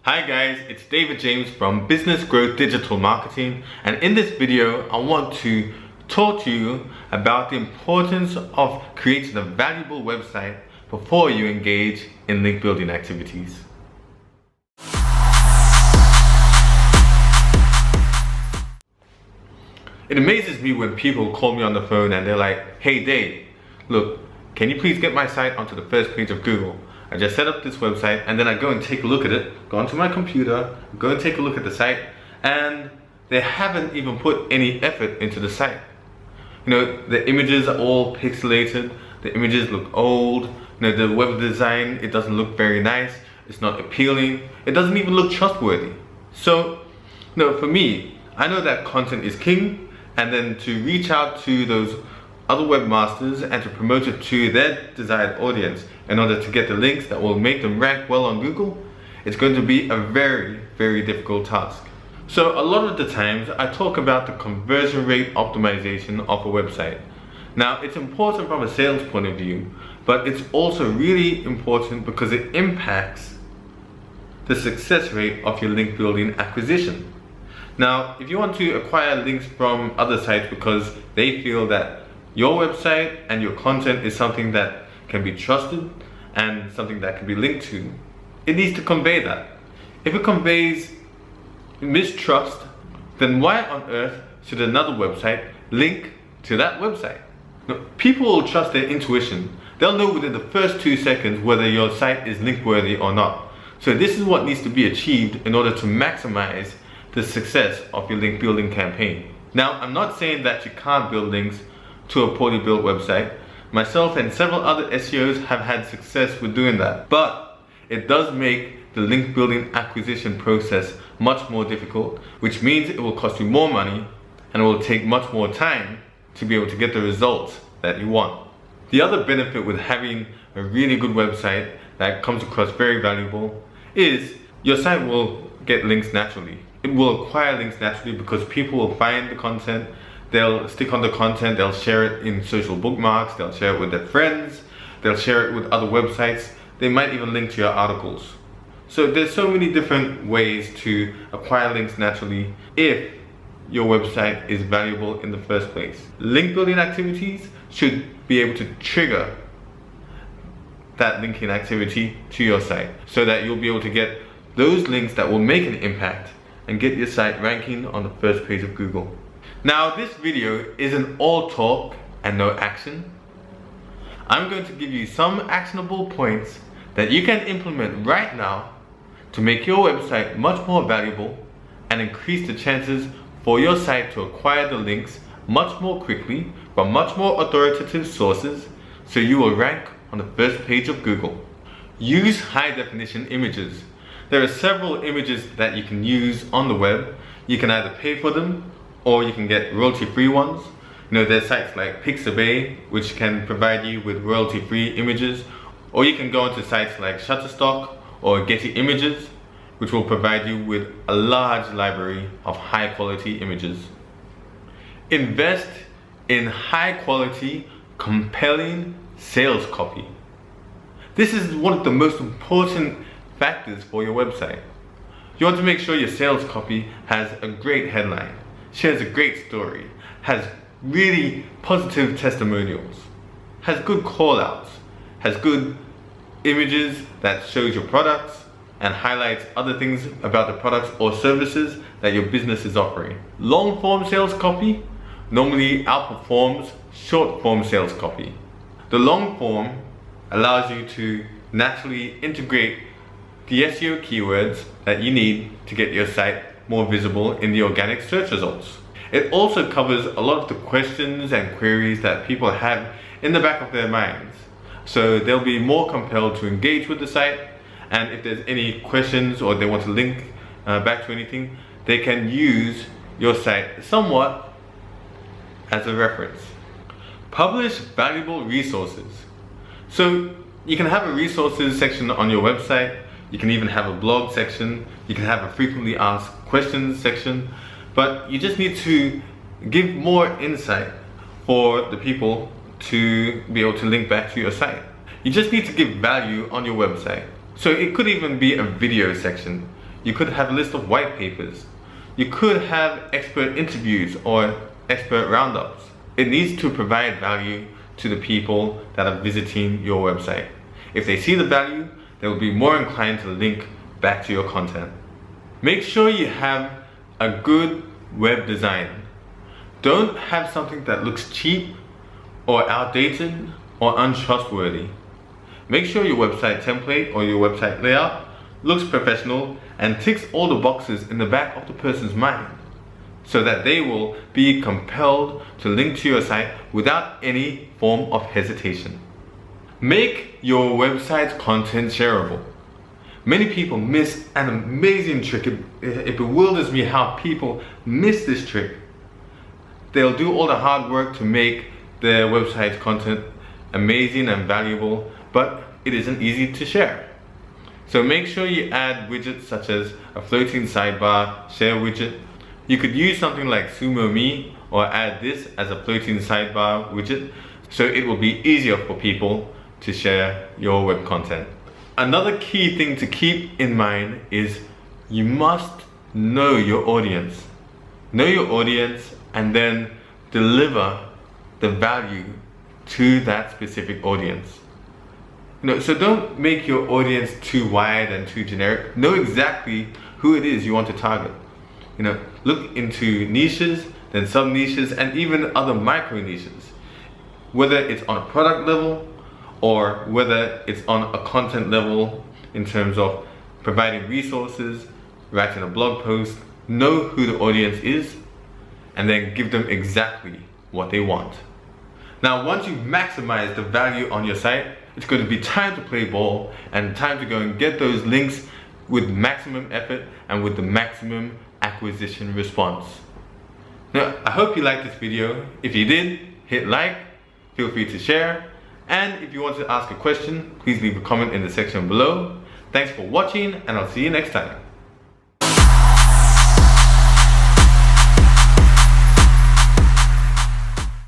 Hi guys, it's David James from Business Growth Digital Marketing, and in this video I want to talk to you about the importance of creating a valuable website before you engage in link building activities. It amazes me when people call me on the phone and they're like, "Hey Dave, look, can you please get my site onto the first page of Google? I just set up this website," and then I go and take a look at it, go onto my computer, go and take a look at the site, and they haven't even put any effort into the site. You know, the images are all pixelated, the images look old, you know, the web design, it doesn't look very nice, it's not appealing, it doesn't even look trustworthy. So, you know, for me, I know that content is king, and then to reach out to those other webmasters and to promote it to their desired audience in order to get the links that will make them rank well on Google, it's going to be a very, very difficult task. So a lot of the times I talk about the conversion rate optimization of a website. Now, it's important from a sales point of view, but it's also really important because it impacts the success rate of your link building acquisition. Now, if you want to acquire links from other sites because they feel that your website and your content is something that can be trusted and something that can be linked to, it needs to convey that. If it conveys mistrust, then why on earth should another website link to that website? Now, people will trust their intuition. They'll know within the first 2 seconds whether your site is link worthy or not. So this is what needs to be achieved in order to maximize the success of your link building campaign. Now, I'm not saying that you can't build links to a poorly built website. Myself and several other SEOs have had success with doing that, but it does make the link building acquisition process much more difficult, which means it will cost you more money and it will take much more time to be able to get the results that you want. The other benefit with having a really good website that comes across very valuable is your site will get links naturally. It will acquire links naturally because people will find the content, they'll stick on the content, they'll share it in social bookmarks, they'll share it with their friends, they'll share it with other websites, they might even link to your articles. So there's so many different ways to acquire links naturally if your website is valuable in the first place. Link building activities should be able to trigger that linking activity to your site so that you'll be able to get those links that will make an impact and get your site ranking on the first page of Google. Now, this video isn't all talk and no action. I'm going to give you some actionable points that you can implement right now to make your website much more valuable and increase the chances for your site to acquire the links much more quickly from much more authoritative sources so you will rank on the first page of Google. Use high definition images. There are several images that you can use on the web. You can either pay for them or you can get royalty-free ones. You know, there's sites like Pixabay which can provide you with royalty-free images, or you can go onto sites like Shutterstock or Getty Images, which will provide you with a large library of high-quality images. Invest in high-quality, compelling sales copy. This is one of the most important factors for your website. You want to make sure your sales copy has a great headline, shares a great story, has really positive testimonials, has good call outs, has good images that shows your products and highlights other things about the products or services that your business is offering. Long form sales copy normally outperforms short form sales copy. The long form allows you to naturally integrate the SEO keywords that you need to get your site more visible in the organic search results. It also covers a lot of the questions and queries that people have in the back of their minds. So they'll be more compelled to engage with the site, and if there's any questions or they want to link back to anything, they can use your site somewhat as a reference. Publish valuable resources. So you can have a resources section on your website. You can even have a blog section. You can have a frequently asked questions section, but you just need to give more insight for the people to be able to link back to your site. You just need to give value on your website. So it could even be a video section. You could have a list of white papers. You could have expert interviews or expert roundups. It needs to provide value to the people that are visiting your website. If they see the value, they will be more inclined to link back to your content. Make sure you have a good web design. Don't have something that looks cheap or outdated or untrustworthy. Make sure your website template or your website layout looks professional and ticks all the boxes in the back of the person's mind, so that they will be compelled to link to your site without any form of hesitation. Make your website's content shareable. Many people miss an amazing trick. It bewilders me how people miss this trick. They'll do all the hard work to make their website's content amazing and valuable, but it isn't easy to share. So make sure you add widgets such as a floating sidebar share widget. You could use something like SumoMe or add this as a floating sidebar widget, so it will be easier for people to share your web content. Another key thing to keep in mind is you must know your audience. Know your audience and then deliver the value to that specific audience. So don't make your audience too wide and too generic. Know exactly who it is you want to target. Look into niches, then sub niches, and even other micro niches. Whether it's on a product level or whether it's on a content level in terms of providing resources, writing a blog post, know who the audience is and then give them exactly what they want. Now, once you've maximized the value on your site, it's going to be time to play ball and time to go and get those links with maximum effort and with the maximum acquisition response. Now, I hope you liked this video. If you did, hit like, feel free to share, and if you want to ask a question, please leave a comment in the section below. Thanks for watching, and I'll see you next time.